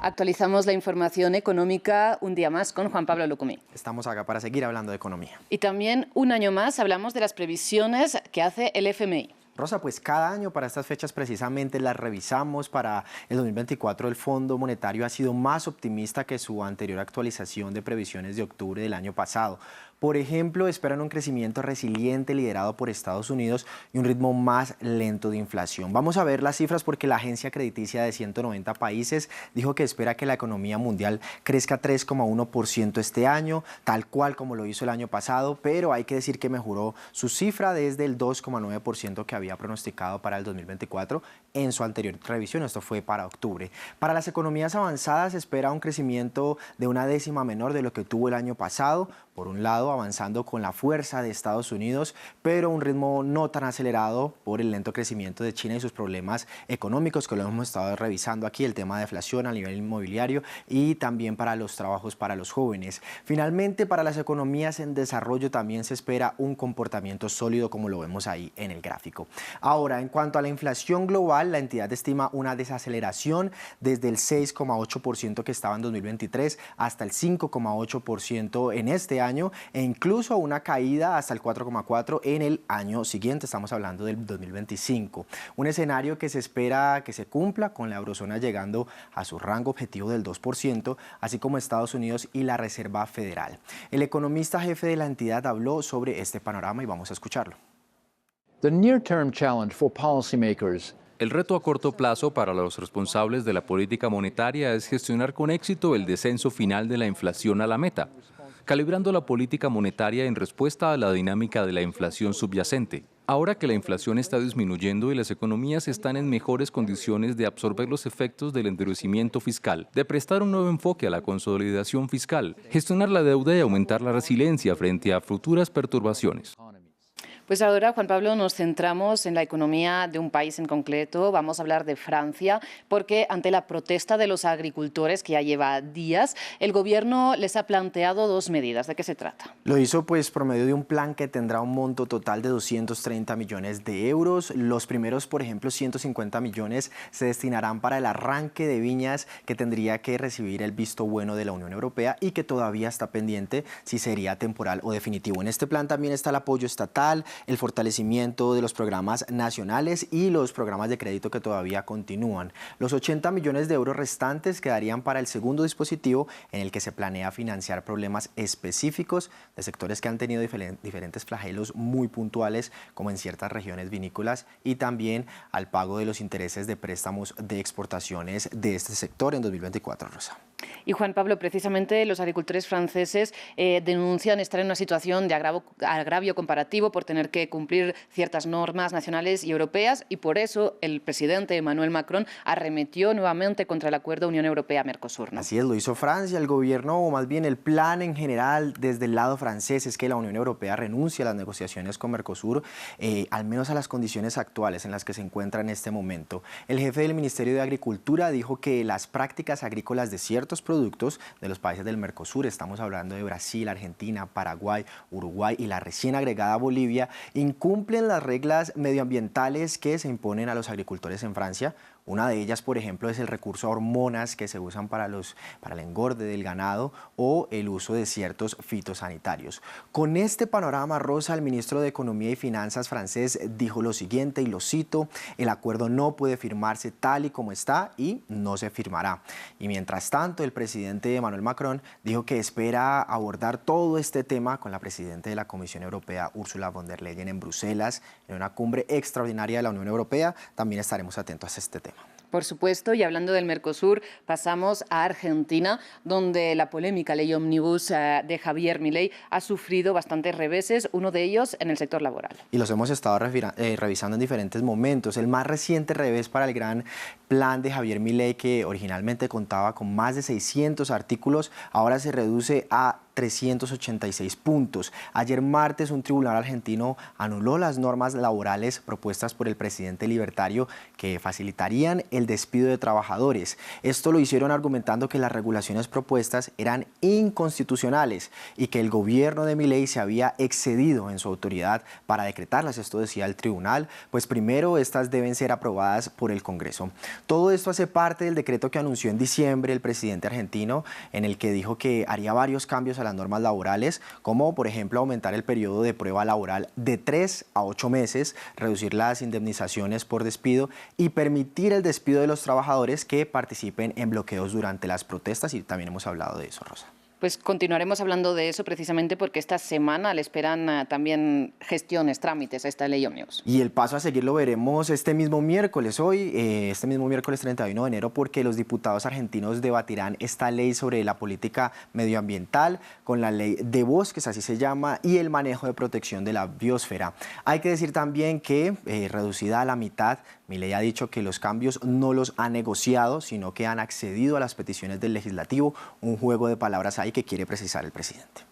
Actualizamos la información económica un día más con Juan Pablo Lucumí. Estamos acá para seguir hablando de economía. Y también un año más hablamos de las previsiones que hace el FMI. Rosa, pues cada año para estas fechas precisamente las revisamos. Para el 2024 el Fondo Monetario ha sido más optimista que su anterior actualización de previsiones de octubre del año pasado. Por ejemplo, esperan un crecimiento resiliente liderado por Estados Unidos y un ritmo más lento de inflación. Vamos a ver las cifras porque la agencia crediticia de 190 países dijo que espera que la economía mundial crezca 3,1% este año, tal cual como lo hizo el año pasado, pero hay que decir que mejoró su cifra desde el 2,9% que había pronosticado para el 2024 en su anterior revisión. Esto fue para octubre. Para las economías avanzadas se espera un crecimiento de una décima menor de lo que tuvo el año pasado. Por un lado, avanzando con la fuerza de Estados Unidos, pero un ritmo no tan acelerado por el lento crecimiento de China y sus problemas económicos que lo hemos estado revisando aquí, el tema de deflación a nivel inmobiliario y también para los trabajos para los jóvenes. Finalmente, para las economías en desarrollo también se espera un comportamiento sólido como lo vemos ahí en el gráfico. Ahora, en cuanto a la inflación global, la entidad estima una desaceleración desde el 6,8% que estaba en 2023 hasta el 5,8% en este año e incluso una caída hasta el 4,4% en el año siguiente. Estamos hablando del 2025. Un escenario que se espera que se cumpla con la eurozona llegando a su rango objetivo del 2%, así como Estados Unidos y la Reserva Federal. El economista jefe de la entidad habló sobre este panorama y vamos a escucharlo. The near-term challenge for policymakers. El reto a corto plazo para los responsables de la política monetaria es gestionar con éxito el descenso final de la inflación a la meta, calibrando la política monetaria en respuesta a la dinámica de la inflación subyacente. Ahora que la inflación está disminuyendo y las economías están en mejores condiciones de absorber los efectos del endurecimiento fiscal, de prestar un nuevo enfoque a la consolidación fiscal, gestionar la deuda y aumentar la resiliencia frente a futuras perturbaciones. Pues ahora, Juan Pablo, nos centramos en la economía de un país en concreto. Vamos a hablar de Francia, porque ante la protesta de los agricultores, que ya lleva días, el gobierno les ha planteado dos medidas. ¿De qué se trata? Lo hizo pues por medio de un plan que tendrá un monto total de 230 millones de euros. Los primeros, por ejemplo, 150 millones se destinarán para el arranque de viñas que tendría que recibir el visto bueno de la Unión Europea y que todavía está pendiente si sería temporal o definitivo. En este plan también está el apoyo estatal, el fortalecimiento de los programas nacionales y los programas de crédito que todavía continúan. Los 80 millones de euros restantes quedarían para el segundo dispositivo en el que se planea financiar problemas específicos de sectores que han tenido diferentes flagelos muy puntuales, como en ciertas regiones vinícolas, y también al pago de los intereses de préstamos de exportaciones de este sector en 2024, Rosa. Y Juan Pablo, precisamente los agricultores franceses denuncian estar en una situación de agravio comparativo por tener que cumplir ciertas normas nacionales y europeas, y por eso el presidente Emmanuel Macron arremetió nuevamente contra el acuerdo Unión Europea-Mercosur, ¿no? Así es, lo hizo Francia. El gobierno, o más bien el plan en general desde el lado francés, es que la Unión Europea renuncie a las negociaciones con Mercosur, al menos a las condiciones actuales en las que se encuentra en este momento. El jefe del Ministerio de Agricultura dijo que las prácticas agrícolas de ciertos productos de los países del Mercosur, estamos hablando de Brasil, Argentina, Paraguay, Uruguay y la recién agregada Bolivia, incumplen las reglas medioambientales que se imponen a los agricultores en Francia. Una de ellas, por ejemplo, es el recurso a hormonas que se usan para el engorde del ganado o el uso de ciertos fitosanitarios. Con este panorama, Rosa, el ministro de Economía y Finanzas francés dijo lo siguiente, y lo cito: el acuerdo no puede firmarse tal y como está y no se firmará. Y mientras tanto, el presidente Emmanuel Macron dijo que espera abordar todo este tema con la presidenta de la Comisión Europea, Ursula von der Leyen, en Bruselas, en una cumbre extraordinaria de la Unión Europea. También estaremos atentos a este tema. Por supuesto, y hablando del Mercosur, pasamos a Argentina, donde la polémica ley ómnibus de Javier Milei ha sufrido bastantes reveses, uno de ellos en el sector laboral. Y los hemos estado revisando en diferentes momentos. El más reciente revés para el gran plan de Javier Milei, que originalmente contaba con más de 600 artículos, ahora se reduce a 386 puntos. Ayer martes un tribunal argentino anuló las normas laborales propuestas por el presidente libertario que facilitarían el despido de trabajadores. Esto lo hicieron argumentando que las regulaciones propuestas eran inconstitucionales y que el gobierno de Milei se había excedido en su autoridad para decretarlas. Esto decía el tribunal, pues primero estas deben ser aprobadas por el Congreso. Todo esto hace parte del decreto que anunció en diciembre el presidente argentino, en el que dijo que haría varios cambios a las normas laborales, como por ejemplo aumentar el periodo de prueba laboral de 3 a 8 meses, reducir las indemnizaciones por despido y permitir el despido de los trabajadores que participen en bloqueos durante las protestas, y también hemos hablado de eso, Rosa. Pues continuaremos hablando de eso precisamente porque esta semana le esperan también gestiones, trámites a esta ley ómnibus. Y el paso a seguir lo veremos este mismo miércoles, este mismo miércoles 31 de enero, porque los diputados argentinos debatirán esta ley sobre la política medioambiental con la ley de bosques, así se llama, y el manejo de protección de la biosfera. Hay que decir también que, reducida a la mitad, Milei ha dicho que los cambios no los ha negociado, sino que han accedido a las peticiones del legislativo, un juego de palabras ahí que quiere precisar el presidente.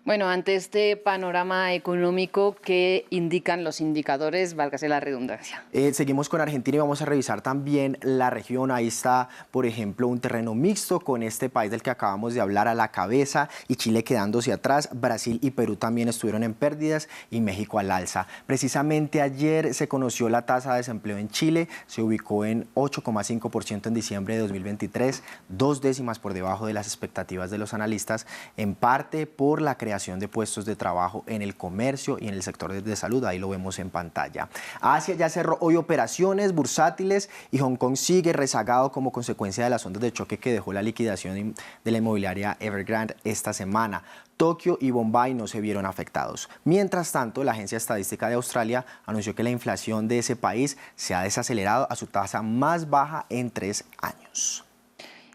Bueno, ante este panorama económico, ¿qué indican los indicadores? Válgase la redundancia. Seguimos con Argentina y vamos a revisar también la región. Ahí está, por ejemplo, un terreno mixto con este país del que acabamos de hablar a la cabeza y Chile quedándose atrás. Brasil y Perú también estuvieron en pérdidas y México al alza. Precisamente ayer se conoció la tasa de desempleo en Chile. Se ubicó en 8,5% en diciembre de 2023, 2 décimas por debajo de las expectativas de los analistas, en parte por la creación de puestos de trabajo en el comercio y en el sector de salud. Ahí lo vemos en pantalla. Asia ya cerró hoy operaciones bursátiles y Hong Kong sigue rezagado como consecuencia de las ondas de choque que dejó la liquidación de la inmobiliaria Evergrande esta semana. Tokio y Bombay no se vieron afectados. Mientras tanto, la Agencia Estadística de Australia anunció que la inflación de ese país se ha desacelerado a su tasa más baja en 3 años.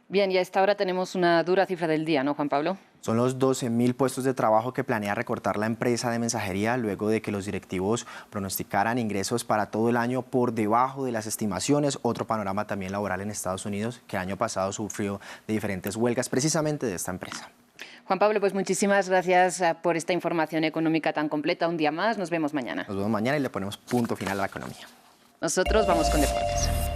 Bien, y a esta hora tenemos una dura cifra del día, ¿no, Juan Pablo? Son los 12.000 puestos de trabajo que planea recortar la empresa de mensajería luego de que los directivos pronosticaran ingresos para todo el año por debajo de las estimaciones. Otro panorama también laboral en Estados Unidos, que el año pasado sufrió de diferentes huelgas precisamente de esta empresa. Juan Pablo, pues muchísimas gracias por esta información económica tan completa. Un día más, nos vemos mañana. Nos vemos mañana y le ponemos punto final a la economía. Nosotros vamos con deportes.